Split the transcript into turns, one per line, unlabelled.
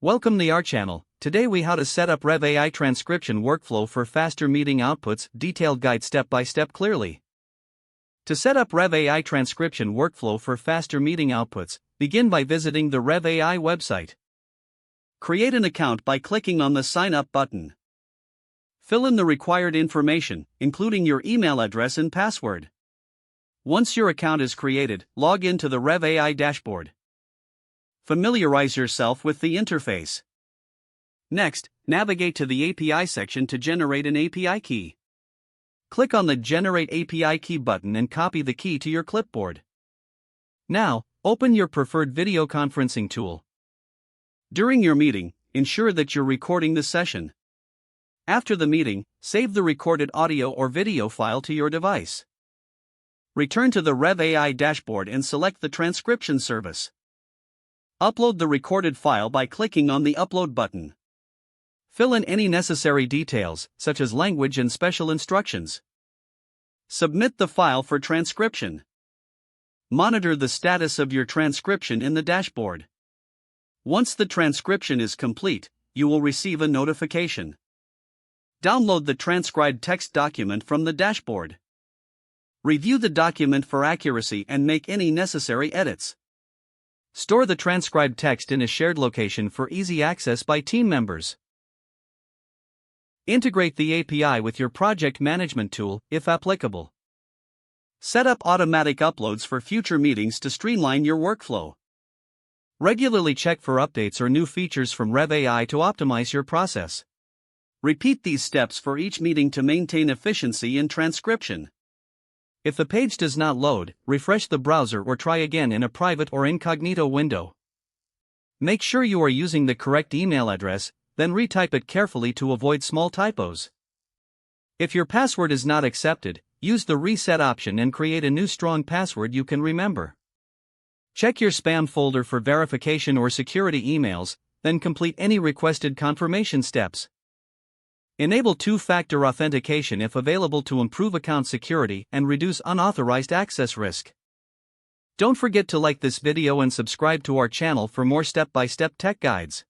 Welcome to our channel. Today we how to set up Rev AI transcription workflow for faster meeting outputs, detailed guide step by step clearly. To set up Rev AI transcription workflow for faster meeting outputs, begin by visiting the Rev AI website. Create an account by clicking on the Sign Up button. Fill in the required information, including your email address and password. Once your account is created, log in to the Rev AI dashboard. Familiarize yourself with the interface. Next, navigate to the API section to generate an API key. Click on the Generate API Key button and copy the key to your clipboard. Now, open your preferred video conferencing tool. During your meeting, ensure that you're recording the session. After the meeting, save the recorded audio or video file to your device. Return to the Rev AI dashboard and select the transcription service. Upload the recorded file by clicking on the Upload button. Fill in any necessary details, such as language and special instructions. Submit the file for transcription. Monitor the status of your transcription in the dashboard. Once the transcription is complete, you will receive a notification. Download the transcribed text document from the dashboard. Review the document for accuracy and make any necessary edits. Store the transcribed text in a shared location for easy access by team members. Integrate the API with your project management tool, if applicable. Set up automatic uploads for future meetings to streamline your workflow. Regularly check for updates or new features from Rev AI to optimize your process. Repeat these steps for each meeting to maintain efficiency in transcription. If the page does not load, refresh the browser or try again in a private or incognito window. Make sure you are using the correct email address, then retype it carefully to avoid small typos. If your password is not accepted, use the reset option and create a new strong password you can remember. Check your spam folder for verification or security emails, then complete any requested confirmation steps. Enable two-factor authentication if available to improve account security and reduce unauthorized access risk. Don't forget to like this video and subscribe to our channel for more step-by-step tech guides.